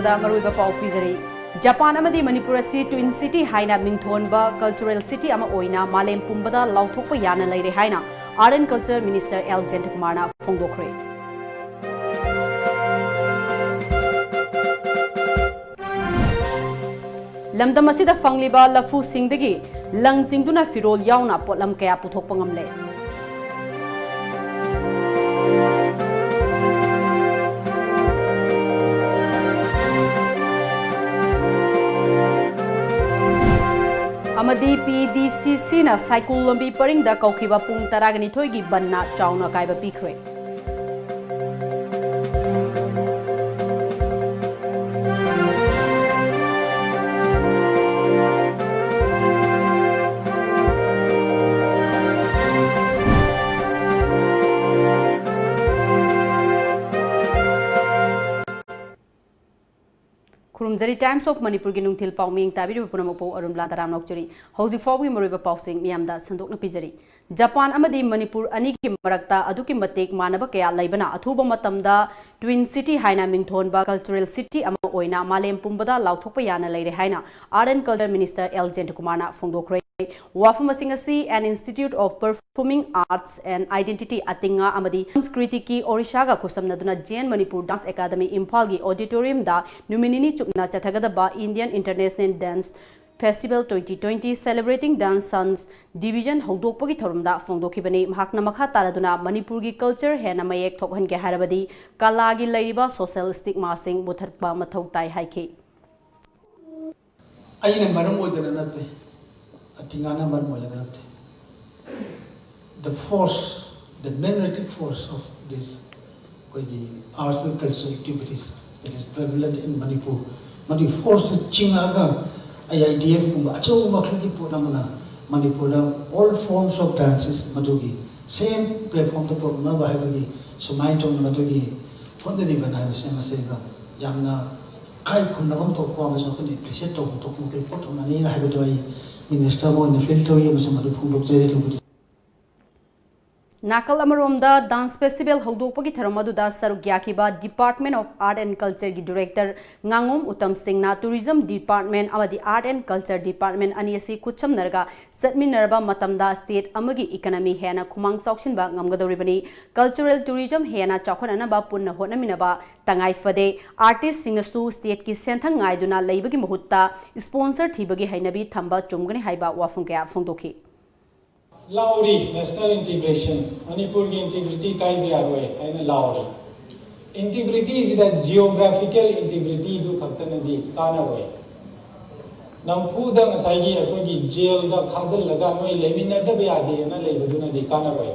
ꯇꯥꯕꯗ ꯃꯔꯨꯑꯣꯏꯕ ꯄꯥꯎ ꯄꯤꯖꯔꯤ ꯖꯄꯥꯟ ꯑꯃꯗꯤ ꯃꯅꯤꯄꯨꯔ ꯑꯁꯤ ꯇ꯭ꯋꯤꯟ ꯁꯤꯇꯤ ꯍꯥꯏꯅ ꯃꯤꯡꯊꯣꯟꯕ ꯀꯜꯆꯔꯦꯜ ꯁꯤꯇꯤ ꯑꯃ ꯑꯣꯏꯅ ꯃꯥꯂꯦꯝ ꯄꯨꯝꯕꯗ ꯂꯥꯎꯊꯣꯛꯄ ꯌꯥꯅ ꯂꯩꯔꯦ ꯍꯥꯏꯅ art and culture minister L ꯖꯦꯟꯇꯀꯨꯃꯥꯔꯅ ꯐꯣꯡꯗꯣꯛꯈ꯭ꯔꯦ ꯂꯝꯗꯝ ꯑꯁꯤꯗ ꯐꯪꯂꯤꯕ ꯂꯐꯨꯁꯤꯡꯗꯒꯤ ꯂꯪꯖꯤꯡꯗꯨꯅ ꯐꯤꯔꯣꯜ ꯌꯥꯎꯅ ꯄꯣꯠꯂꯝ ꯀꯌꯥ ꯄꯨꯊꯣꯛꯄ ꯉꯝꯂꯦ amadi PDCC na cycle lambi paringda kaukiba pung 12 gi banna chauna kaiba pikre Kurumjari Times of Manipur gi nungthil paw ming tabiri punamapo ARUNBALA taram nokjari hauji fawgi moriba pawsing miyamda sandokna pijari Japan amadi Manipur ani ki marakta aduki matek manaba kaya laibana athuba matamda Twin City haina mingthonba cultural city ama oina malem pumbada lauthokpa yana leire haina Art and Culture Minister L Jentakumarna phongdokre Wafamasingasi an Institute of Performing Arts and Identity Atinga Amadi Samskriti ki Orishaga Kusamnaduna Jain Manipur Dance Academy Imphal gi Auditorium da Numinini Chukna Chathagadaba Indian International Dance Festival 2020 Celebrating Dance Sons Division Hogdokpagi Thorumda Phongdokhibani Mahakna Makha Taraduna Manipur gi culture hena mayek thokhan ge harabadi kala gi leiba social stigma sing butharpa mathau tai haiki aina maram odana natte atingana mar molanate the force the magnetic force of this arts and cultural activities that is prevalent in Manipur mani force chingaga IIDF kuma acho makhli podamana Manipur all forms of dances madugi same platform to pogna bahagi sumai tong madugi phondedi banai sema seba yamna kai khunabam to ko ma so ni appreciate to mo ke pot mani na habi doi Minister mo na feel to yem sa madu phungdok jere to Nakal Amaromda Dance Festival Hogdokpagi Tharamadуда Sarugyakiba Department of Art and Culture gi Director Ngangom Uttam Singh na Tourism Department amadi Art and Culture Department ani asi kucham narga satminarba matamda state amagi economy hena khumang chaukshinba ngamgadoribani cultural tourism hena chaukhonanaba punna honaminaba tangai fade artist singsu state ki senthang ngaiduna leibagi mahutta sponsor thibagi hainabi thamba chumgani haiba wafung kya phongdokhi Lauri national integration Manipur ki integrity kai bi aroi aina lauri integrity is the geographical integrity du khaktana di kana roi nampu da ngasai gi akoi gi jail da khazal laga noi leminna da be ade na leibaduna di kana roi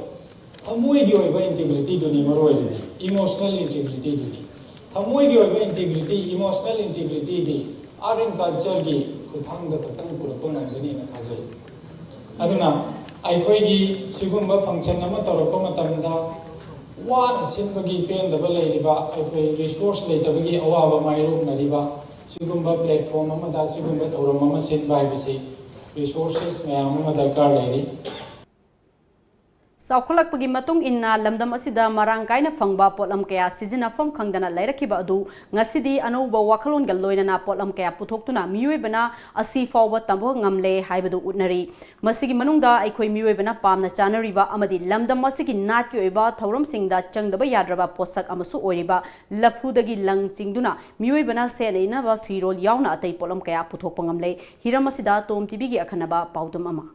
thamoi gi oiba integrity du ni maroi di emotional integrity du ni thamoi gi oiba integrity emotional integrity di art and culture gi khuthang da khatang purapon ngani na thajai aduna ꯑꯩꯈꯣꯏꯒꯤ ꯁꯤꯒꯨꯝꯕ function ꯑꯃ ꯇꯧꯔꯛꯄ ꯃꯇꯝꯗ ꯋꯥꯅ ꯁꯤꯟꯕꯒꯤ ꯄꯦꯟꯗꯕ ꯂꯩꯔꯤꯕ ꯑꯩꯈꯣꯏ resource ꯂꯩꯇꯕꯒꯤ ꯑꯋꯥꯕ ꯃꯥꯌꯣꯛꯅꯔꯤꯕ ꯁꯤꯒꯨꯝꯕ ꯄ꯭ꯂꯦꯠꯐꯣꯔꯝ ꯑꯃꯗ ꯁꯤꯒꯨꯝꯕ ꯊꯧꯔꯝ ꯑꯃ ꯁꯤꯟꯕ ꯍꯥꯏꯕꯁꯤ ꯔꯤꯁꯣꯔꯁꯦꯁ ꯃꯌꯥꯝ ꯑꯃ ꯗꯔꯀꯥꯔ ꯂꯩꯔꯤ Saukhulakpagi matung inna lamdam asida marang kaina phangba potlam kaya sizinafam khangdana lairakhiba adu ngasidi anouba wakhalon gal loinana potlam kaya puthoktuna miyoibana asi fawba tambo ngamle haibadu utnari masigi manungda aikhoi miyoibana pamna chanariba amadi lamdam asigi natki oiba thauram singda changdaba yadraba posak amasu oiriba lafudagi langchingduna miyoibana senaina ba firol yauna atai potlam kaya puthokpa ngamle hiram asida TOMTV gi akhanaba paudum ama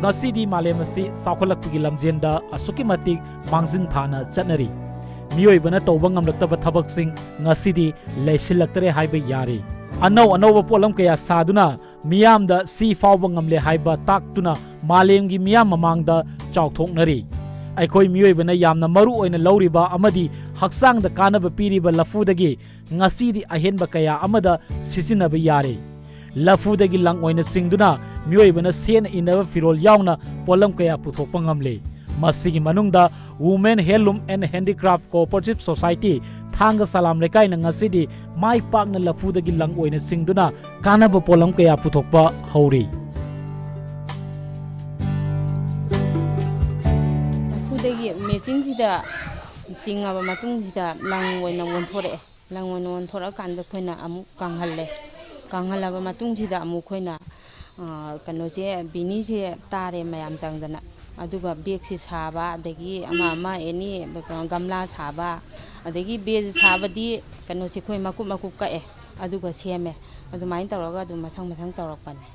Nasidi malemasi saukhalakpagi lamjenda asuki matik mangzin thana chatnari miyoibana tawba ngamlaktaba thabaksing ngasidi leisilaktre haiba yari anau polam kaya saduna miyamda si fawba ngamle haiba taktuna malemgi miyam mamangda chawthoknari aikhoi miyoibana yamna maru oina lauriba amadi haksangda kanaba piriba lafudagi ngasidi ahenba kaya amada sijinaba yari lafudagi lang oina singduna miyoibana sen inaba firol yauna polam kaya puthokpa ngamle masigi manungda Women Heirloom and Handicraft Cooperative Society thanga salam lekai na ngasidi mai pakna lafudagi lang oina singduna kanaba polam kaya puthokpa hauri lafudagi machine sida ꯆꯤꯡꯉꯕ ꯃꯇꯨꯡꯁꯤꯗ ꯂꯪ ꯑꯣꯏꯅ ꯑꯣꯟꯊꯣꯔꯛꯑꯦ ꯂꯪ ꯑꯣꯏꯅ ꯑꯣꯟꯊꯣꯔꯛꯑꯀꯥꯟꯗ ꯑꯩꯈꯣꯏꯅ ꯑꯃꯨꯛ ꯀꯪꯍꯜꯂꯦ ꯀꯪꯍꯜꯂꯕ ꯃꯇꯨꯡꯁꯤꯗ ꯑꯃꯨꯛ ꯑꯩꯈꯣꯏꯅ ꯀꯩꯅꯣꯁꯦ ꯕꯤꯅꯤꯁꯦ ꯇꯥꯔꯦ ꯃꯌꯥꯝ ꯆꯪꯗꯅ ꯑꯗꯨꯒ ꯕꯦꯒꯁꯤ ꯁꯥꯕ ꯑꯗꯒꯤ ꯑꯃ ꯑꯦꯅꯤ ꯒꯝꯂꯥ ꯁꯥꯕ ꯑꯗꯒꯤ ꯕꯦꯒ ꯁꯥꯕꯗꯤ ꯀꯩꯅꯣꯁꯦ ꯑꯩꯈꯣꯏ ꯃꯀꯨꯞ ꯀꯛꯑꯦ ꯑꯗꯨꯒ ꯁꯦꯝꯃꯦ ꯑꯗꯨꯃꯥꯏꯅ ꯇꯧꯔꯒ ꯑꯗꯨꯝ ꯃꯊꯪ ꯇꯧꯔꯛꯄꯅꯦ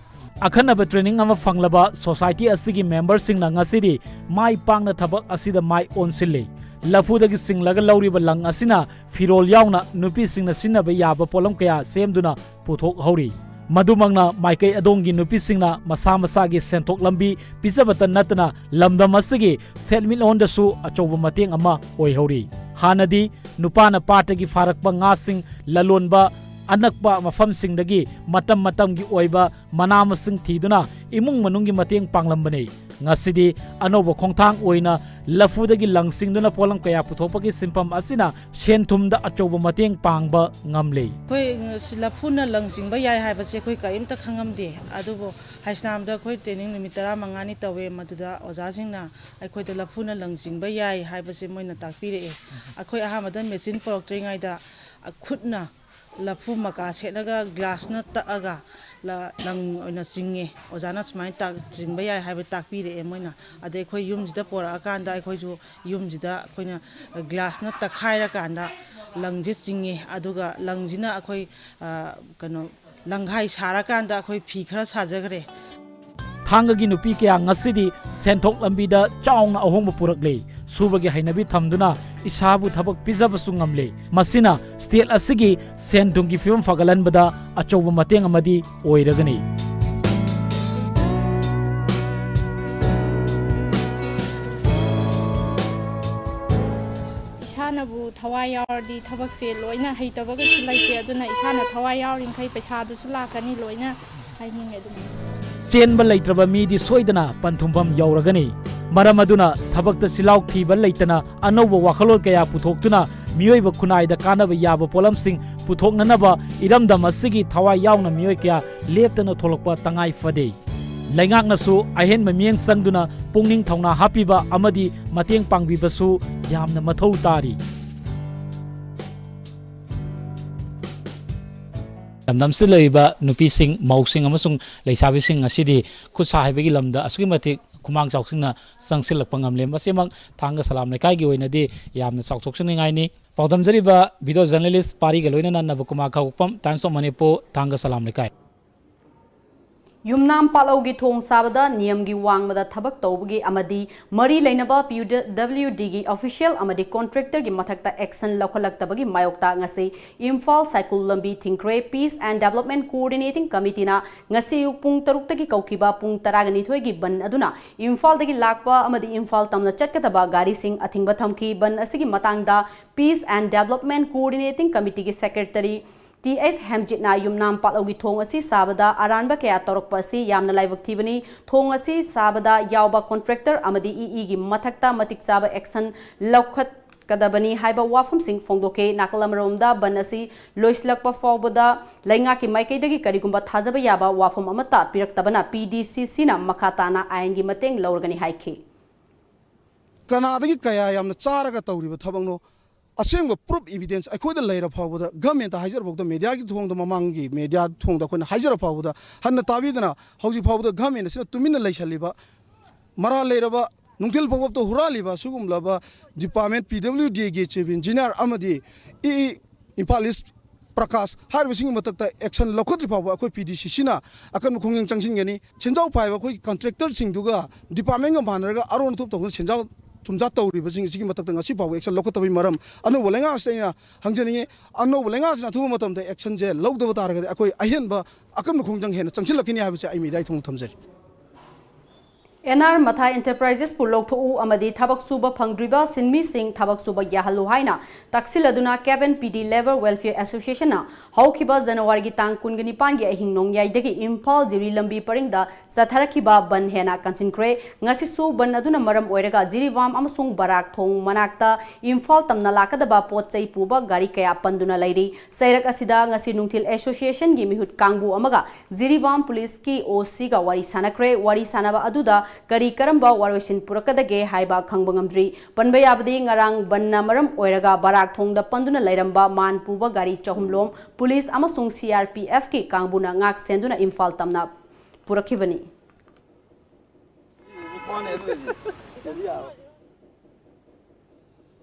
ꯑꯈꯟꯅꯕ ꯇ꯭रेनिंग ꯑꯃ ꯐꯪꯂꯕ ꯁꯣꯁꯥꯏꯇꯤ ꯑꯁꯤꯒꯤ ꯃꯦꯝꯕꯔꯁꯤꯡꯅ ꯉꯁꯤꯗꯤ ꯃꯥꯏ ꯄꯥꯛꯅ ꯊꯕꯛ ꯑꯁꯤꯗ ꯃꯥꯏ ꯑꯣꯟꯁꯤꯜꯂꯤ ꯂꯐꯨꯗꯒꯤ ꯁꯤꯡꯂꯒ ꯂꯧꯔꯤꯕ ꯂꯪ ꯑꯁꯤꯅ ꯐꯤꯔꯣꯜ ꯌꯥꯎꯅ ꯅꯨꯄꯤꯁꯤꯡꯅ ꯁꯤꯖꯤꯟꯅꯕ ꯌꯥꯕ ꯄꯣꯠꯂꯝ ꯀꯌꯥ ꯁꯦꯝꯗꯨꯅ ꯄꯨꯊꯣꯛꯍꯧꯔꯤ ꯃꯗꯨꯃꯛꯅ ꯃꯥꯏꯀꯩ ꯑꯗꯣꯝꯒꯤ ꯅꯨꯄꯤꯁꯤꯡꯅ ꯃꯁꯥ ꯃꯁꯥꯒꯤ ꯁꯦꯟꯊꯣꯛ ꯂꯝꯕꯤ ꯄꯤꯖꯕꯇ ꯅꯠꯇꯅ ꯂꯝꯗꯝ ꯑꯁꯤꯒꯤ ꯁꯦꯟꯃꯤꯠꯂꯣꯟꯗꯁꯨ ꯑꯆꯧꯕ ꯃꯇꯦꯡ ꯑꯃ ꯑꯣꯏꯍꯧꯔꯤ ꯍꯥꯟꯅꯗꯤ ꯅꯨꯄꯥꯅ ꯄꯥꯠꯇꯒꯤ ꯐꯥꯔꯛꯄ ꯉꯥꯁꯤꯡ ꯂꯂꯣꯟꯕ ꯑꯅꯛꯄ ꯃꯐꯝꯁꯤꯡꯗꯒꯤ ꯃꯇꯝꯒꯤ ꯑꯣꯏꯕ ꯃꯅꯥ ꯃꯁꯤꯡ ꯊꯤꯗꯨꯅ ꯏꯃꯨꯡ ꯃꯅꯨꯡꯒꯤ ꯃꯇꯦꯡ ꯄꯥꯡꯂꯝꯕꯅꯤ ꯉꯁꯤꯗꯤ ꯑꯅꯧꯕ ꯈꯣꯡꯊꯥꯡ ꯑꯣꯏꯅ ꯂꯐꯨꯗꯒꯤ ꯂꯪꯁꯤꯡꯗꯨꯅ ꯄꯣꯠꯂꯝ ꯀꯌꯥ ꯄꯨꯊꯣꯛꯄꯒꯤ ꯁꯤꯟꯐꯝ ꯑꯁꯤꯅ ꯁꯦꯟꯊꯨꯝꯗ ꯑꯆꯧꯕ ꯃꯇꯦꯡ ꯄꯥꯡꯕ ꯉꯝꯂꯤ ꯑꯩꯈꯣꯏ ꯂꯐꯨꯅ ꯂꯪꯁꯤꯡꯕ ꯌꯥꯏ ꯍꯥꯏꯕꯁꯦ ꯑꯩꯈꯣꯏ ꯀꯔꯤꯝꯇ ꯈꯪꯉꯝꯗꯦ ꯑꯗꯨꯕꯨ ꯍꯥꯏꯁꯅꯥꯝꯗ ꯑꯩꯈꯣꯏ ꯇ꯭ꯔꯦꯅꯤꯡ ꯅꯨꯃꯤꯠ 15ꯅꯤ ꯇꯧꯋꯦ ꯃꯗꯨꯗ ꯑꯣꯖꯥꯁꯤꯡꯅ ꯑꯩꯈꯣꯏꯗ ꯂꯐꯨꯅ ꯂꯪꯁꯤꯡꯕ ꯌꯥꯏ ꯍꯥꯏꯕꯁꯦ ꯃꯣꯏꯅ ꯇꯥꯛꯄꯤꯔꯛꯑꯦ ꯑꯩꯈꯣꯏ ꯑꯍꯥꯟꯕꯗ ꯃꯦꯆꯤꯟ ꯄꯨꯔꯛꯇ꯭ꯔꯤꯉꯩꯗ ꯈꯨꯠꯅ ꯂꯐꯨ ꯃꯀꯥ ꯁꯦꯠꯂꯒ ꯒ꯭ꯂꯥꯁꯅ ꯇꯛꯑꯒ ꯂꯪ ꯑꯣꯏꯅ ꯆꯤꯡꯉꯦ ꯑꯣꯖꯥꯅ ꯁꯨꯃꯥꯏꯅ ꯆꯤꯡꯕ ꯌꯥꯏ ꯍꯥꯏꯕ ꯇꯥꯛꯄꯤꯔꯛꯑꯦ ꯃꯣꯏꯅ ꯑꯗꯩ ꯑꯩꯈꯣꯏ ꯌꯨꯝꯁꯤꯗ ꯄꯣꯔꯛꯑꯀꯥꯟꯗ ꯑꯩꯈꯣꯏꯁꯨ ꯌꯨꯝꯁꯤꯗ ꯑꯩꯈꯣꯏꯅ ꯒ꯭ꯂꯥꯁꯅ ꯇꯛꯈꯥꯏꯔꯀꯥꯟꯗ ꯂꯪꯁꯦ ꯆꯤꯡꯉꯦ ꯑꯗꯨꯒ ꯂꯪꯁꯤꯅ ꯑꯩꯈꯣꯏ ꯀꯩꯅꯣ ꯂꯪꯘꯥꯏ ꯁꯥꯔꯀꯥꯟꯗ ꯑꯩꯈꯣꯏ ꯐꯤ ꯈꯔ ꯁꯥꯖꯈ꯭ꯔꯦ ꯊꯥꯡꯒꯒꯤ ꯅꯨꯄꯤ ꯀꯌꯥ ꯉꯁꯤꯗꯤ ꯁꯦꯟꯊꯣꯛ ꯂꯝꯕꯤꯗ ꯆꯥꯎꯅ ꯑꯍꯣꯡꯕ ꯄꯨꯔꯛꯂꯤ ꯁꯨꯕꯒꯤ ꯍꯩꯅꯕꯤ ꯊꯝꯗꯨꯅ ꯏꯁꯥꯕꯨ ꯊꯕꯛ ꯄꯤꯖꯕꯁꯨ ꯉꯝꯂꯤ ꯃꯁꯤꯅ ꯁ꯭ꯇꯦꯠ ꯑꯁꯤꯒꯤ ꯁꯦꯟ ꯊꯨꯝꯒꯤ ꯐꯤꯕꯝ ꯐꯒꯠꯍꯟꯕꯗ ꯑꯆꯧꯕ ꯃꯇꯦꯡ ꯑꯃꯗꯤ ꯑꯣꯏꯔꯒꯅꯤ ꯏꯁꯥꯅꯕꯨ ꯊꯋꯥꯏ ꯌꯥꯎꯔꯗꯤ ꯊꯕꯛꯁꯦ ꯂꯣꯏꯅ ꯍꯩꯇꯕꯒꯁꯨ ꯂꯩꯇꯦ ꯑꯗꯨꯅ ꯏꯁꯥꯅ ꯊꯋꯥꯏ ꯌꯥꯎꯔꯤꯈꯩ ꯄꯩꯁꯥꯗꯨꯁꯨ ꯂꯥꯛꯀꯅꯤ ꯂꯣꯏꯅ ꯍꯥꯏꯅꯤꯡꯉꯦ ꯑꯗꯨꯝ ꯆꯦꯟꯕ ꯂꯩꯇ꯭ꯔꯕ ꯃꯤꯗꯤ ꯁꯣꯏꯗꯅ ꯄꯟꯊꯨꯡꯐꯝ ꯌꯧꯔꯒꯅꯤ ꯃꯔꯝ ꯑꯗꯨꯅ ꯊꯕꯛꯇ ꯆꯤꯜꯍꯥꯎ ꯊꯤꯕ ꯂꯩꯇꯅ ꯑꯅꯧꯕ ꯋꯥꯈꯜꯂꯣꯟ ꯀꯌా ꯄꯨꯊꯣꯛꯇꯨꯅ ꯃꯤꯑꯣꯏꯕ ꯈꯨꯟꯅꯥꯏꯗ ꯀꯥꯟꯅꯕ ꯌꯥꯕ ꯄꯣꯠꯂꯝꯁꯤꯡ ꯄꯨꯊꯣꯛꯅꯅꯕ ꯏꯔꯝꯗꯝ ꯑꯁꯤꯒꯤ ꯊꯋꯥꯏ ꯌꯥꯎꯅ ꯃꯤꯑꯣꯏ ꯀꯌꯥ ꯂꯦꯞꯇꯅ ꯊꯣꯛꯂꯛꯄ ꯇꯉꯥꯏ ꯐꯗꯦ ꯂꯩꯉꯥꯛꯅꯁꯨ ꯑꯍꯦꯟꯕ ꯃꯤꯠꯌꯦꯡ ꯆꯪꯗꯨꯅ ꯄꯨꯛꯅꯤꯡ ꯊꯧꯅꯥ ꯍꯥꯞꯄꯤꯕ ꯑꯃꯗꯤ ꯃꯇꯦꯡ ꯄꯥꯡꯕꯤꯕꯁꯨ ꯌꯥꯝꯅ ꯃꯊꯧ ꯇꯥꯔꯤ ꯂꯝꯗꯝꯁꯤꯗ ꯂꯩꯔꯤꯕ ꯅꯨꯄꯤꯁꯤꯡ ꯃꯧꯁꯤꯡ ꯑꯃꯁꯨꯡ ꯂꯩꯁꯥꯕꯤꯁꯤꯡ ꯑꯁꯤꯗꯤ ꯈꯨꯠ ꯁꯥ ꯍꯩꯕꯒꯤ ꯂꯝꯗ ꯑꯁꯨꯛꯀꯤ ꯃꯇꯤꯛ ꯈꯨꯃꯥꯡ ꯆꯥꯎꯁꯤꯟꯅ ꯆꯪꯁꯤꯜꯂꯛꯄ ꯉꯝꯂꯦ ꯃꯁꯤꯃꯛ ꯊꯥꯡꯒ ꯁꯂꯥꯝ ꯂꯩꯀꯥꯏꯒꯤ ꯑꯣꯏꯅꯗꯤ ꯌꯥꯝꯅ ꯆꯥꯎꯊꯣꯛꯆꯅꯤꯡꯉꯥꯏꯅꯤ ꯄꯥꯎꯗꯝꯖꯔꯤꯕ ꯚꯤꯗꯤꯑꯣ ꯖꯔꯅꯦꯂꯤꯁ ꯄꯥꯔꯤꯒ ꯂꯣꯏꯅꯅ ꯅꯕꯀꯨꯃꯥꯔ ꯈꯥꯎꯄꯝ ꯇꯥꯏꯝꯁ ꯑꯣꯐ ꯃꯅꯤꯄꯨꯔ ꯊꯥꯡꯒ ꯁꯂꯥꯝ ꯂꯩꯀꯥꯏ ꯌꯨꯝꯅꯥꯝ ꯄꯥꯠꯂꯧꯒꯤ ꯊꯣꯡ ꯁꯥꯕꯗ ꯅꯤꯌꯝꯒꯤ ꯋꯥꯡꯃꯗ ꯊꯕꯛ ꯇꯧꯕꯒꯤ ꯑꯃꯗꯤ ꯃꯔꯤ ꯂꯩꯅꯕ PWDꯒꯤ ꯑꯣꯐꯤꯁꯤꯌꯦꯜ ꯑꯃꯗꯤ ꯀꯣꯟꯇ꯭ꯔꯦꯛꯇꯔꯒꯤ ꯃꯊꯛꯇ ꯑꯦꯛꯁꯟ ꯂꯧꯈꯠꯂꯛꯇꯕꯒꯤ ꯃꯥꯌꯣꯛꯇ ꯉꯁꯤ ꯏꯝꯐꯥꯜ ꯁꯥꯏꯀꯜ ꯂꯝꯕꯤ ꯊꯤꯡꯈ꯭ꯔꯦ ꯄꯤꯁ ꯑꯦꯟड ꯗꯦꯚꯂꯞꯃꯦꯟꯠ ꯀꯣꯑꯣꯔꯗꯤꯅꯦꯇꯤꯡ ꯀꯃꯤꯇꯤꯅ ꯉꯁꯤ ꯑꯌꯨꯛ ꯄꯨꯡ 6ꯇꯒꯤ ꯀꯧꯈꯤꯕ ꯄꯨꯡ 12ꯒꯤ ꯕꯟ ꯑꯗꯨꯅ ꯏꯝꯐꯥꯜꯗꯒꯤ ꯂꯥꯛꯄ ꯑꯃꯗꯤ ꯏꯝꯐꯥꯜ ꯇꯝꯅ ꯆꯠꯀꯗꯕ ꯒꯥꯔꯤꯁꯤꯡ ꯑꯊꯤꯡꯕ ꯊꯝꯈꯤ ꯕꯟ ꯑꯁꯤꯒꯤ ꯃꯇꯥꯡꯗ ꯄꯤꯁ ꯑꯦꯟड ꯗꯦꯚꯂꯞꯃꯦꯟꯠ ꯀꯣꯑꯣꯔꯗꯤꯅꯦꯇꯤꯡ ꯀꯃꯤꯇꯤꯒꯤ ꯁꯦꯀ꯭ꯔꯦꯇꯔꯤ TS ꯍꯦꯝꯖꯤꯠꯅ ꯌꯨꯝꯅꯥꯝ ꯄꯥꯠꯂꯧꯒꯤ ꯊꯣꯡ ꯑꯁꯤ ꯁꯥꯕꯗ ꯑꯔꯥꯟꯕ ꯀꯌꯥ ꯇꯧꯔꯛꯄ ꯑꯁꯤ ꯌꯥꯝꯅ ꯂꯥꯏꯕꯛ ꯊꯤꯕꯅꯤ ꯊꯣꯡ ꯑꯁꯤ ꯁꯥꯕꯗ ꯌꯥꯎꯕ ꯀꯣꯟꯇ꯭ꯔꯦꯛꯇꯔ ꯑꯃꯗꯤ EEꯒꯤ ꯃꯊꯛꯇ ꯃꯇꯤꯛ ꯆꯥꯕ ꯑꯦꯛꯁꯟ ꯂꯧꯈꯠꯀꯗꯕꯅꯤ ꯍꯥꯏꯕ ꯋꯥꯐꯝꯁꯤꯡ ꯐꯣꯡꯗꯣꯛꯈꯤ ꯅꯥꯀꯜ ꯑꯃꯔꯣꯝꯗ ꯕꯟ ꯑꯁꯤ ꯂꯣꯏꯁꯤꯜꯂꯛꯄ ꯐꯥꯎꯕꯗ ꯂꯩꯉꯥꯛꯀꯤ ꯃꯥꯏꯀꯩꯗꯒꯤ ꯀꯔꯤꯒꯨꯝꯕ ꯊꯥꯖꯕ ꯌꯥꯕ ꯋꯥꯐꯝ ꯑꯃꯠꯇ ꯄꯤꯔꯛꯇꯕꯅ PDCCꯅ ꯃꯈꯥ ꯇꯥꯅ ꯑꯥꯏꯟꯒꯤ ꯃꯇꯦꯡ ꯂꯧꯔꯒꯅꯤ ꯍꯥꯏꯈꯤ ꯀꯅꯥꯗꯒꯤ ꯀꯌꯥ ꯌꯥꯝꯅ ꯆꯥꯔꯒ ꯇꯧꯔꯤꯕ ꯊꯕꯛꯅꯣ ꯑꯁꯦꯡꯕ ꯄ꯭ꯔꯨꯞ ꯏꯕꯤꯗꯦꯟꯁ ꯑꯩꯈꯣꯏꯗ ꯂꯩꯔ ꯐꯥꯎꯕꯗ ꯒꯚꯔꯟꯃꯦꯟꯠꯇ ꯍꯥꯏꯖꯔꯐꯥꯎꯗ ꯃꯦꯗꯤꯌꯥꯒꯤ ꯊꯣꯡꯗ ꯃꯃꯥꯡꯒꯤ ꯃꯦꯗꯤꯌꯥ ꯊꯣꯡꯗ ꯑꯩꯈꯣꯏꯅ ꯍꯥꯏꯖꯔ ꯐꯥꯎꯕꯗ ꯍꯟꯅ ꯇꯥꯕꯤꯗꯅ ꯍꯧꯖꯤꯛ ꯐꯥꯎꯕꯗ ꯒꯚꯔꯟꯃꯦꯟꯠ ꯑꯁꯤꯅ ꯇꯨꯃꯤꯟꯅ ꯂꯩꯁꯜꯂꯤꯕ ꯃꯔꯥꯜ ꯂꯩꯔꯕ ꯅꯨꯡꯊꯤꯜ ꯐꯥꯎꯕꯗ ꯍꯨꯔꯥꯜꯂꯤꯕ ꯁꯤꯒꯨꯝꯂꯕ ꯗꯤꯄꯥꯔꯠꯃꯦꯟꯠ PWDꯒꯤ ꯆꯤꯐ ꯏꯟꯖꯤꯅꯤꯌꯔ ꯑꯃꯗꯤ ꯏꯝꯐꯥꯜ ꯏꯁ ꯄ꯭ꯔꯀꯥꯁ ꯍꯥꯏꯔꯤꯕꯁꯤꯡꯒꯤ ꯃꯊꯛꯇ ꯑꯦꯛꯁꯟ ꯂꯧꯈꯠꯇ꯭ꯔꯤ ꯐꯥꯎꯕ ꯑꯩꯈꯣꯏ PDCCꯅ ꯑꯀꯟꯕ ꯈꯣꯡꯖꯪ ꯆꯪꯁꯤꯟꯒꯅꯤ ꯁꯦꯟꯖꯥꯎ ꯄꯥꯏꯕ ꯑꯩꯈꯣꯏ ꯀꯟꯇ꯭ꯔꯦꯛꯇꯔꯁꯤꯡꯗꯨꯒ ꯗꯤꯄꯥꯔꯠꯃꯦꯟꯠꯒ ꯃꯥꯟꯅꯔꯒ ꯑꯔꯣꯟ ꯑꯊꯨꯞ ꯇꯧꯗꯨꯅ ꯁꯦꯟꯖꯥꯎ ꯊꯨꯝꯖꯥ ꯇꯧꯔꯤꯕꯁꯤꯡ ꯑꯁꯤꯒꯤ ꯃꯊꯛꯇ ꯉꯁꯤ ꯐꯥꯎꯕ ꯑꯦꯛꯁꯟ ꯂꯧꯈꯠꯇꯕꯒꯤ ꯃꯔꯝ ꯑꯅꯧꯕ ꯂꯩꯉꯥꯛꯁꯤꯗ ꯑꯩꯅ ꯍꯪꯖꯅꯤꯡꯉꯤ ꯑꯅꯧꯕ ꯂꯩꯉꯥꯛꯁꯤꯅ ꯑꯊꯨꯕ ꯃꯇꯝꯗ ꯑꯦꯛꯁꯟꯁꯦ ꯂꯧꯗꯕ ꯇꯥꯔꯒꯗꯤ ꯑꯩꯈꯣꯏ ꯑꯍꯦꯟꯕ ꯑꯀꯟꯕ ꯈꯣꯡꯖꯪ ꯍꯦꯟꯅ ꯆꯪꯁꯤꯜꯂꯛꯀꯅꯤ ꯍꯥꯏꯕꯁꯦ ꯑꯩ ꯃꯤꯗꯥꯏ ꯊꯣꯡ ꯊꯝꯖꯔꯤ NR Mathai Enterprises pu lokthou amadi thabak suba phangdriba sinmi sing thabak suba yahalu haina taksiladuna Cabin PD Labor Welfare Association na hawkhiba January gi tang 29 gi ahing nongyai dagi Imphal Jiri lambi paringda satharakiba ban hena kansinkre ngasi su ban aduna maram oiraga Jiriwam amasung barak thong manakta Imphal tamna lakadaba potchai puba gari kaya panduna lairi sairak asida ngasi nungthil association gi mihut kangbu amaga Jiriwam police ki OC ga wari sanakre wari sanaba aduda kari karamba waroisin purakadage haiba khangba ngamdri panba yabadi ngarang banna maram oiraga barak thongda panduna lairamba man puba gari chahumlom police amasung CRPF ki kangbuna ngak senduna imphal tamna purakivani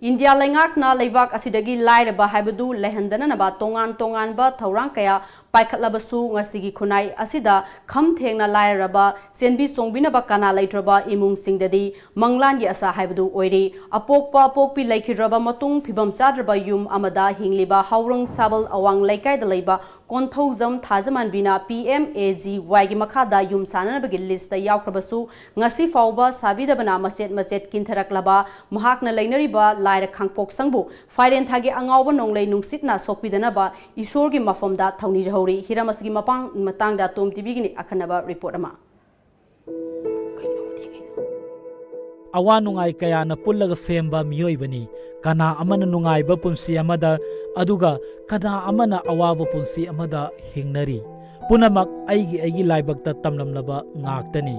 India lengak na leivak asidagi lairaba haibadu lehendana naba tongan ba thaurang kaya paikhatlabasu ngasigi khunai asida kham thengna lairaba senbi songbina ba kana laitraba imung singdadi manglan gi asa haibadu oiri apokpa pokpi laikhidraba matung phibam chadraba yum amada hingliba haurang sabal awang laikai da leiba konthauzam thajaman bina PMAGY gi makhada yum sananabagi list ta yaukhabasu ngasi fauba sabidabana machet kintharaklaba mahakna lainariba laira khangpok sangbu fairen thagi angawba nonglei nungsitna sokpidanaba isorgi mafamda thauni jahori hiramasgi matangda TOMTV gini akhanaba report ama awa nungai kaya na pullaga semba miyoi bani kana amana nungai ba punsi amada aduga kana amana awaba punsi amada hingnari punamak aigi laibakta tamlamlaba ngaktani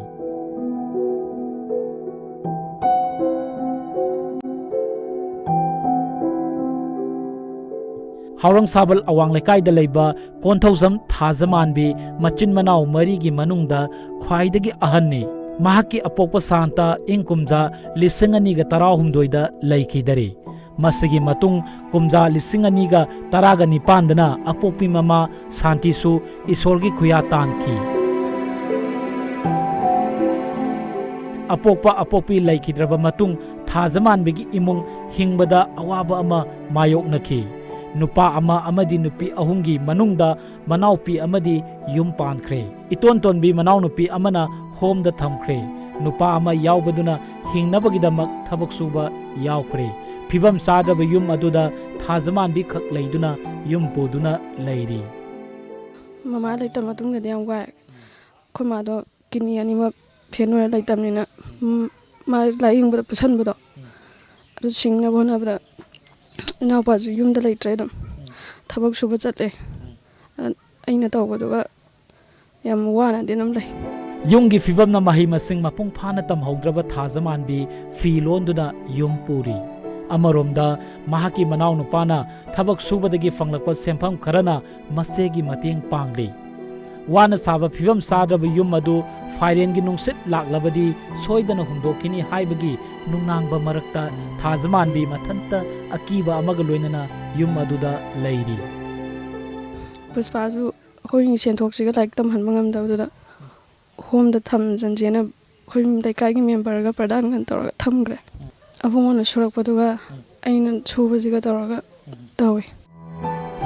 Haurang sabal awang lekai da leiba konthauzam thazamanbi machin manau marigi manungda khwaidagi ahanni mahaki apokpa santa ingkumja lisingani ga tarahumdoi da laikidari masigi matung kumja lisingani ga taraga nipandana apokpi mama santisu isorgi khuya tanki apokpi laikidraba matung thazamanbigi imung hingbada awaba ama mayoknaki nupa ama amadi nupi ahungi manungda manaupi amadi yum pankre iton tonbi manau nupi amana home da thamkre nupa ama yaubaduna hingnabagidamak thabak suba yaukre phibam sadaba yum aduda thajaman bi khak leiduna yum poduna leiri mama leitam matung da yam wa khoma do kini animak phenora leitamnina ma laing bada pusan bada adu singna bona bada ina bazu yumda leitre dam thabak suba chatle aina tawbaduga yam wana dinam lei yungi fibam na mahi masing mapung phana tam haudraba thajaman bi fi londuna yum puri amaromda mahaki manau nupana thabak subadagi fanglakpa sempham kharana masegi mateng pangli wana saba fibam sadraba yum adu fairengi nungsit laklabadi soidana humdokini haibagi nungnangba marakta thajaman bi mathanta akiba amaga loinana yum aduda leiri puspazu khoi senthoksiga like tam hanba ngamdawda home da tham janjena khoi daikai gi member ga pradan gan tor thamgre abungona surakpaduga aina chubajiga toraga tawi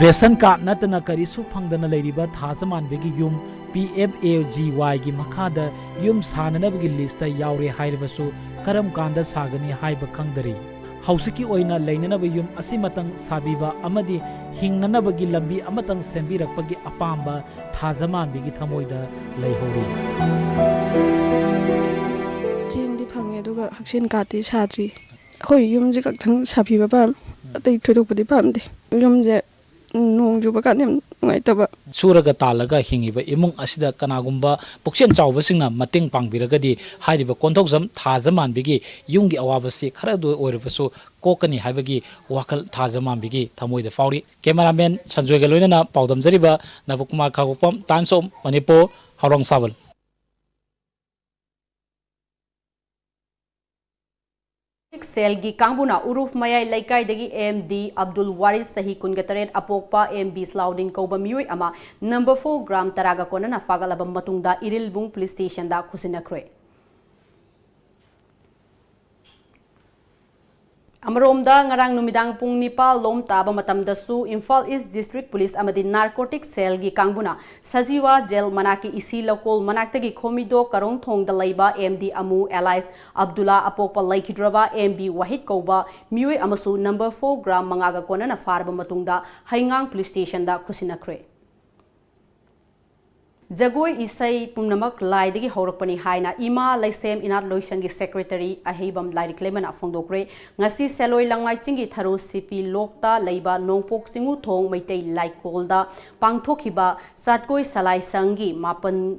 Resan card natana karisu phangdana leiriba thajaman begi yum PMAGY gi makhada yum sananabagi list ta yaure hairibasu karam kanda sagani haiba khangdari hausiki oina leinanaba yum asimatang sabiba amadi hingnanabagi lambi amatang sembirakpagi apamba thajaman begi thamoida leihori chingdi phange duga haksin kati sadri khoi yum ji kakthang sabiba pam atei thudukpadi pamde yum je nongjuba kanem ngaitaba suraga talaga hingiba imung asida kanagumba pukchen chawbasingna mating pangbiragadi hairiba konthokjam thajaman bigi yungi awabasi kharadu oiribasu kokani haibagi wakal thajaman bigi thamoida fauri cameraman sanjoy ga loinana paudam jariba nabukumar khagopam Times of Manipur Haurang Sabal Selgi Kangbuna Uruf Mayai Laikai Dagi MD Abdul Waris Sahi Kungataret Apokpa MB Slauding Koba Miui Ama number 4 gram Taraga Konana Fagalabam Matungda Irilbung Police Station da Kusinakre Amaromda ngarang numidang pung nipal lom taba matamdasu Imphal East District Police amadi Narcotic Cell gi Kangbuna Sajiwa Jail manaki isi lokol manaktagi khomido karong thongda laiba MD Amu Allies Abdullah Apokpa Laikhidraba MB Wahid Koba Miui amasu number 4 gram mangaga konana farba matungda Haingang Police Station da Kusinakre Jagoi isai pumnamak laidagi haurakpani haina ima laisem inat loisangi secretary ahebam lairik lemana fongdokre ngasi seloi langai chingi tharo sipi lokta leiba nongpok singu thong maitai laikolda pangthokiba satkoi salai sangi mapan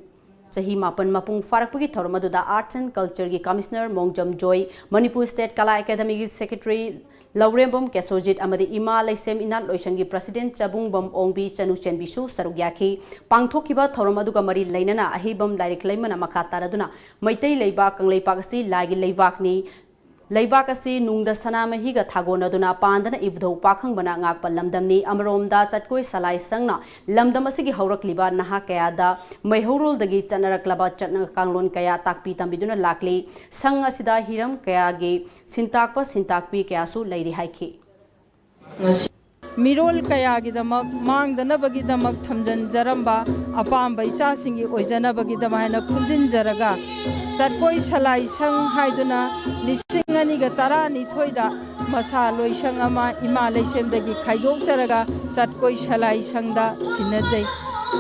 Chahi Mapan Mapung Farakpagi Thormaduda Arts and Culture gi Commissioner Mongjam Joy, Manipur State Kala Academy gi Secretary Laurembam Kesojit Amadi Ima Laisem Inat Loishangi President Chabung Bam Ongbi Chanu Chenbisu Sarugyaki, Pangthokiba Thormaduga Mari Lainana Ahibam Direct Laimana Makataraduna, Maitei Leiba Kanglei Pagasi Lagi Leivakni, Leivakasi Nungda Sanamahiga Tagonaduna Pandana Ivdo Pakang Bana Ngak Lamdamni Amromda Chatkoi Salai Sangna Lamdamasigi Haurakliba Naha Kayada Maihurul Dagi Chanaraklaba Chatna Kanglon Kaya Takpi Tambiduna Lakli Sang Asida Hiram Kayagi Sintakpa Sintakpi Kayasu Lady Haiki Mirol Kayagidamak, Mangdanabagidamak Tamjan Jaramba, Apam Baisa Singi Ojanabagidamana Kunjin Jaraga, Satkoi Salai Sang Haiduna, Lisinganiga Tarani Toida, Masa Loisang Ama, Imale Semdagi Kaidok Jaraga, Satkoi Salai Sangda, Sinajay,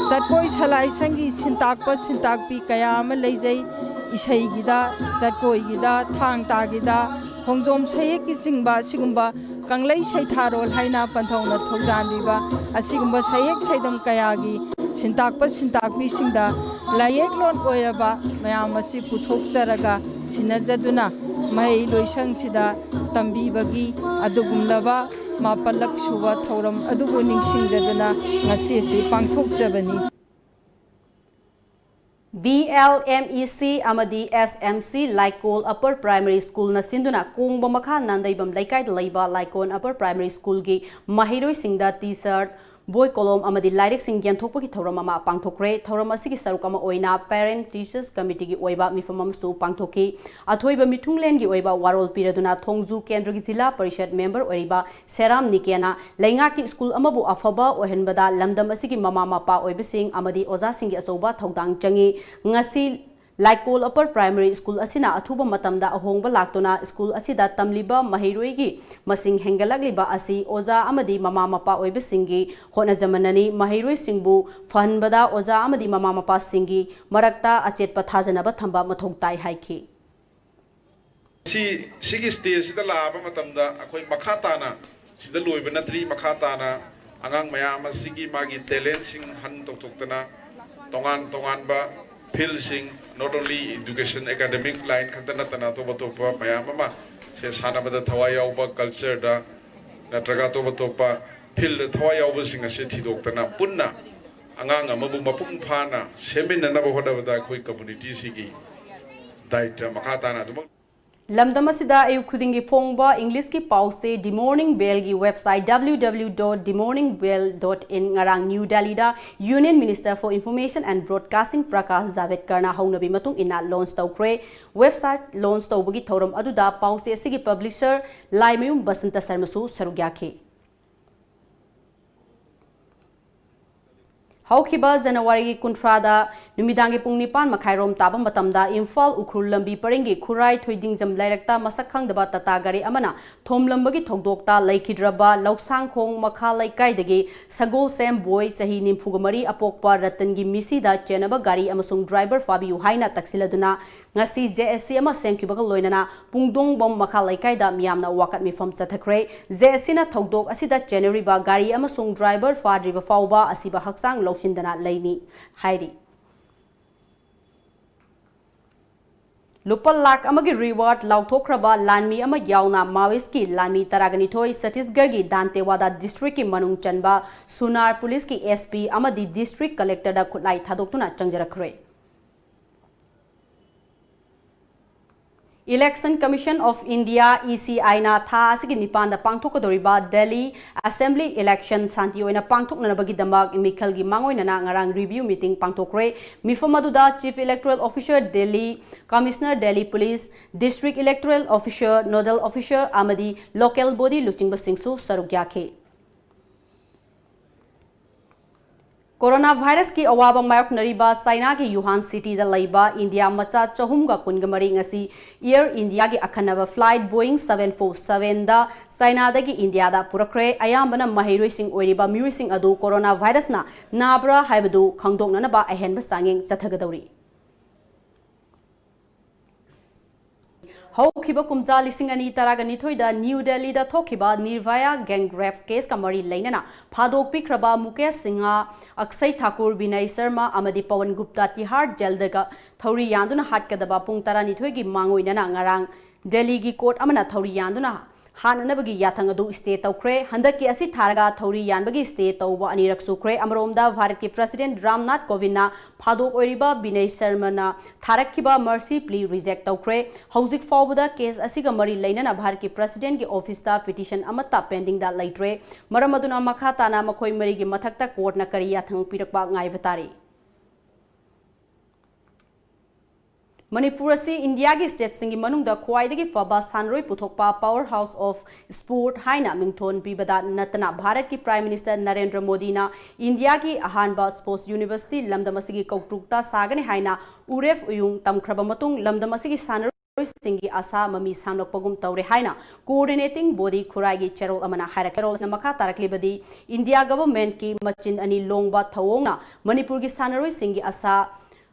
Satkoi Salai Sangi Sintakpa Sintakpi Kayama Lejay, Isaigida, Satkoi Gida, Tang Tagida, Hongzom Sayeki Singba, Sigumba, Kanglei Saitharol Haina Panthona Thojandiba, Asigumba Sayek Saidam Kayagi, Sintakpa Sintakpi Singda, Layek Lon Oiraba, Mayamasi Putok Saraga, Sinajaduna, Mai Loisang Sida, Tambi Bagi, Adugumlava, Mapalak Suba Thoram, Aduguning Singjaduna, Nasisi Pangtok Zabani. BLMEC Amadi SMC Laikol Upper Primary School na sinduna kung bamakha nandaybam laikay layba Laikon Upper Primary School gi mahiroi singda t-shirt boy kolom amadi lairik sing yanthokpa ki thoram ama pangthokre thoram asigi saruk ama oina Parent Teachers Committee gi oiba mifamam su pangthoki athoiba mithunglen gi oiba warol piraduna thongju kendra gi jila parishad member oiba Seram Nikena lainga ki school amabu afaba ohenbada lamdam asigi mama mapa oibasing amadi oza singi asoba thogdang changi ngasi Laikol Upper Primary School asina athuba matamda ahongba laktona school asida tamliba mahiroi masing hengalagliba asi oza amadi mama mapa oiba singi hona jamanani mahiroi singbu fahanbada oza amadi mama mapa singi marakta achet pathajanaba thamba mathoktai haiki sigi stage sida laba matamda akoi makhatana sida loiba natri makhatana angang mayam asigi magi talent sing han toktana tongan ba field sing not only education academic line khatanatana to batopa mayamama se sanabada thawai yauba culture da natraga to batopa field thawai yauba sing ase thidoktana punna angang amabu mapung phana seminana ba hodabada khoi community sigi daita makhatana to Lamdamasida ayu khudingi phongba English ki pause The Morning Bell gi website www.themorningbell.in ngarang New Delhi da Union Minister for Information and Broadcasting Prakash Javadekar na hongnabi matung ina launch tawkre website launch tawbagi thoram aduda pause sigi publisher Laimayum Basanta Sarmasu sarugyakhe Haukiba January Kuntrada Numidangi Pung Nipan Makhairom Taba Matamda Imphal Ukhul Lambi Parengi Khurai Thoiding Jam Lairakta Masak Khangdaba Tata Gari Amana Thom Lambagi Thogdokta Laikhidraba Lauksang Khong Makha Laikai Sagol Sem Boy Sahi Nimfugamari Apokpa Ratangi Misida Chenaba Gari Amasung Driver Fabiu Haina Taksiladuna Ngasi JSC ama Semkibaga Loinana Pungdong Bom Makha Laikai da Miyamna Wakat Mifam Chathakre JSC na Thogdok Asida January ba Gari Amasung Driver Fadriba Fauba Asiba Haksang Sindana Laini Hairi Lupal Lak Amagi Reward Lautokraba Lanmi Ama Yauna Maoist Lami Taraganithoi Satisgarh gi Dantewada District ki Manung Chanba Sunar Police ki SP Amadi District Collector da Khutlai Thadoktuna Changjarakre Election Commission of India ECI na tha asigi nipan da pangthokadoriba Delhi Assembly Election santi oina pangthoknanabagi damak mikhal gi mangoina na ngarang review meeting pangthokre mifamaduda Chief Electoral Officer Delhi Commissioner Delhi Police District Electoral Officer Nodal Officer amadi local body luchingba singsu sarugyakhe Coronavirus ki awaba mayok nariba China ki Wuhan city da laiba India macha chahum ga kungamari ngasi Air India ki akhanaba flight Boeing 747 da China da ki India da purakre ayambana mahiroi sing oiriba miui sing adu coronavirus na nabra haibadu khangdokna ba ahenba sangeng chathagadori हौखिबा कुमजा लिसिंग अनि तरागनी थोइदा new Delhi दा थोखिबा Nirbhaya gang rape case का मरी लेना फादोक पिख्रबा मुकेश सिंह अक्षय ठाकुर विनय शर्मा अमदी पवन गुप्ता तिहार jail दगा थौरी यादुना हाटकदबा पुंग तरानी थोइगी मांगोइना ngarang Delhi की court अमना थौरी यादुना हाननबगी याथंग अदु stay तौख्रे हंदकी असि थारगा थौरी यानबगी stay तौबा अनिरक सुख्रे अमरोमदा भारत के प्रेसिडेंट रामनाथ कोविंद फादोक ओइरिबा विनय शर्मा थारक्खिबा मर्सी प्ली रिजेक्ट तौख्रे हौजिक फाउबदा केस असिगा मरी लेना भारत के प्रेसिडेंट के ऑफिस ता पिटिशन अमता पेंडिंग दा लेट्रे मरम अदुना मखा ताना मखोय मरी के मथक्ता कोर्ट न करी याथंग पिरकबा ngaibataari मणिपुर से इंडिया की स्टेट सिंगी मनुंगदा ख्वाइदगी फबा सानरोई पुथोकपा पावर हाउस ऑफ स्पोर्ट हाइना मिंगथोन पीबदा नतना भारत की प्राइम मिनिस्टर नरेंद्र मोदी ना इंडिया की अहानबा स्पोर्ट्स यूनिवर्सिटी लमदमसिगी कौटुकता सागने हाइना उरेफ उयुंग तमख्रबा मतुंग लमदमसिगी सानरोई सिंगी आशा ममी सामलकपगुम तौरे हाइना कोऑर्डिनेटिंग बॉडी खुराइगी चेरोल अमना हायरक चेरोल मखा तारकलिबदी इंडिया गवर्नमेंट की मचिन अनि लोंगबा थवोंगना मणिपुर की सानरोई सिंगी आशा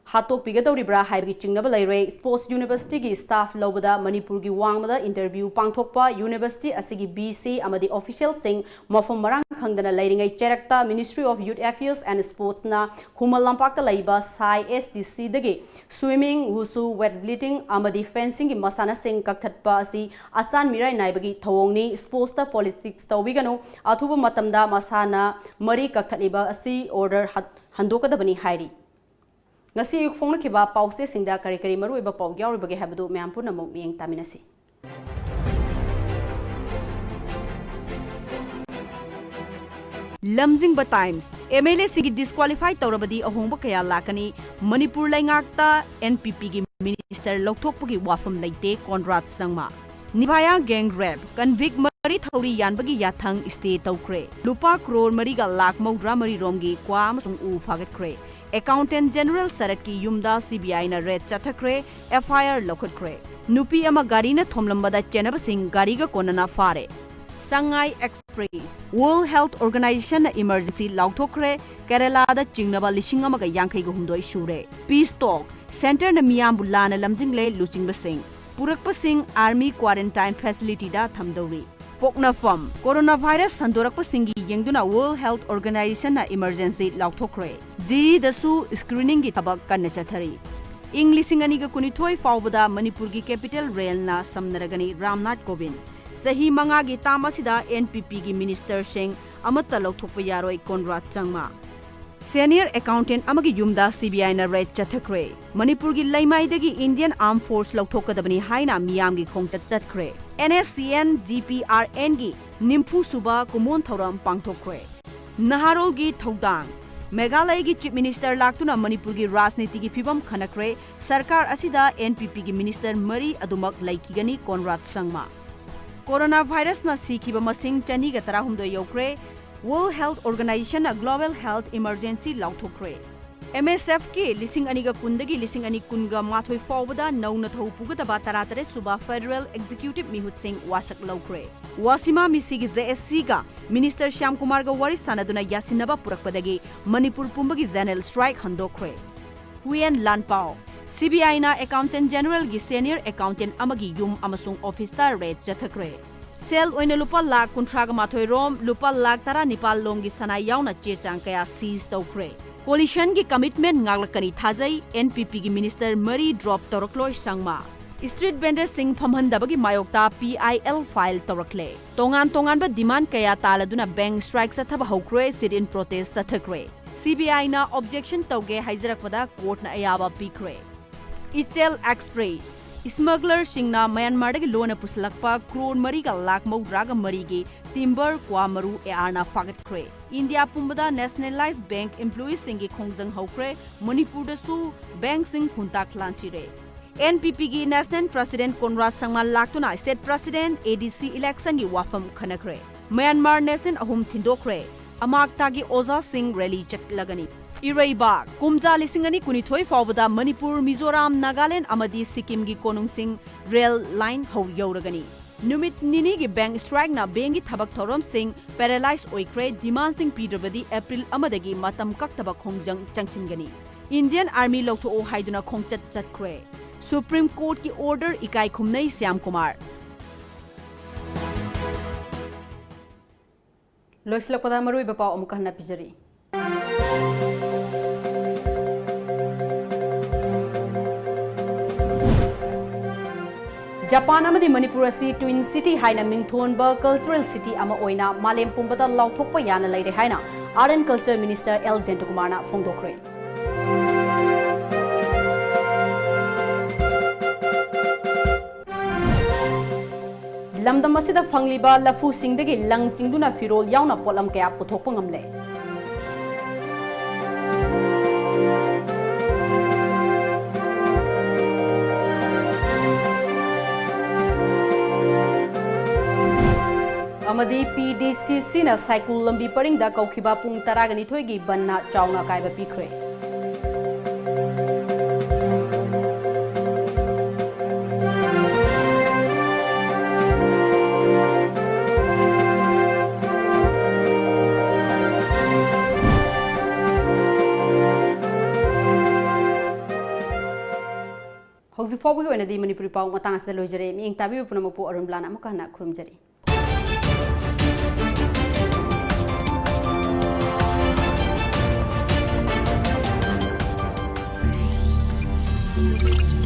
हाथोक पिगदौरिब्रा हाइबगी चिंगनब लेरे स्पोर्ट्स यूनिवर्सिटी की स्टाफ लौबदा मणिपुर की वांगमदा इंटरव्यू पांगथोकपा यूनिवर्सिटी असिगी बीसी अमदी ऑफिशियल सिंग मफम मरांग खंगदना लेरिंगै चेरक्ता ministry of youth affairs and sports ना खुमल लंपाक्ता लैबा साई एसटीसी दगे स्विमिंग वुसु वेटलिफ्टिंग अमदी फेंसिंग की मसाना सिंग कक्थटपा असि अचान मिराय नाइबगी थवोंगनी स्पोर्ट्स ता पॉलिटिक्स तौबिगनो अथुबा मतमदा मसाना मरी कक्थलिबा असि order हंदोकदबनी हाइरी ngasi yuk phone ki ba pause singda kari kari maru ba pau yauri bage habdu myam purna mo mieng taminasi lamjingba times MLA sigi disqualify tawrabadi ahongba kaya lakani manipur laingakta NPP gi minister lokthokpagi wafam leite Conrad Sangma Nivaya gang rape convict mari thauri yanbagi yathang stay tawkre lupa crore mari ga lak maudra mari romgi kwa amasung u phagat kre Accountant General Sarat ki yumda CBI na red chathakre FIR lokhatkre nupi ama gari na thomlambada chenaba sing gari ga konana fare Sangai Express World Health Organization na emergency lauthokre Kerala da chingnaba lishing ama ga yankhai ga humdoi shure Peace Talk Center na miyam bulana lamjingle luchingba sing purakpa sing army quarantine facility da thamdori Poknafam coronavirus sandorakpa singi yengduna World Health Organization na emergency lauthokre Jiri dasu screening gi tabak kanna chathari English ani ga kunithoi faubada Manipur gi capital rail na samnaragani Ramnath Kovind sahi manga gi tamasida NPP gi minister sing amatta lauthokpa yaroi Conrad Sangma Senior accountant amagi yumda CBI na red chathakre Manipur gi laimai dagi Indian Armed Force lauthokadabani haina miyam gi khongchat chatkre NSCN GPRN gi nimpu suba kumon thoram pangthokre Naharol gi thodang Meghalaya gi Chief Minister laktuna Manipur gi rajniti gi fibam khanakre sarkar asida NPP gi minister mari adumak laikigani Conrad Sangma Coronavirus na sikhiba masing chani ga tarahumdo yokre World Health Organization na Global Health Emergency lauthokre MSF ki lising aniga kundagi lising ani kunga mathoi fawbada nauna thau pugataba taratare suba Federal Executive Mihut Singh wasak laukre Wasima misigi JSC ga Minister Shyam Kumar ga wari sanaduna yasinaba purakpadagi Manipur pumbagi general strike handokre Huyen Lanpao CBI na Accountant General gi Senior Accountant amagi yum amasung office ta red chathakre Sel oina lupa lak kuntraga mathoi rom lupa lak tara nipal lom gi sanai yauna chechang kaya seize tawkre coalition gi commitment ngaglakani thajai NPP gi minister mari drop torokloi sangma street vendor sing phamhandabagi mayokta PIL file torakle tongan ba demand kaya taladuna bank strike sathaba hokre sit in protest sathakre CBI na objection tawge haijarakpada court na ayaba pikre Ichel Express Smuggler singna Myanmar dagi lona puslakpa crore mari ga lak maudraga mari gi timber kwa maru arna fagat kre India pumbada nationalized bank employees singi khongjang hokre Manipur da su bank sing khunta klanchire NPP gi national president Conrad Sangma laktuna state president ADC election gi wafam khanakre Myanmar national ahum thindokre amakta gi Oza Singh rally chatlagani Iraibak kumza lisingani kunithoi fawbada Manipur Mizoram Nagaland amadi Sikkim gi konung sing rail line ho yoragani numit nini gi bank strike na bengi thabak thorom sing paralyzed oikre demand sing pidrabadi April amadagi matam kaktaba khongjang changsingani Indian Army lokto o haiduna khongchat chatkre supreme court की order इकाई खुमनई श्याम कुमार लोइसलपदा मरुइबा पाउ अमुक हन्ना पिजरी Japan अमदी मणिपुर असि twin city हाइना मिंगथोनबा cultural city अमा ओइना मालेम पुंबदा लाउथोकपा याना लैरे हाइना art and culture minister L जेंटकुमारना फोंदोखरे लमदम असिदा फंगलिबा लफु सिंगदगी लंग चिंगदुना फिरोल यावना पोलम कया पुथोकपा ngamle अमदी PDCC ना साइकुल लंबी परिंगदा कौखिबा पुंग तरागनी थोइगी बन्ना चावना कायबा पिखरे हौजी फाउबगी ओइनादी मणिपुरी पाउ मतांग से लोइजरे मिंग ताबी पुनमपु अरुणबलाना अमुकहना खुरुमजरी Thank you.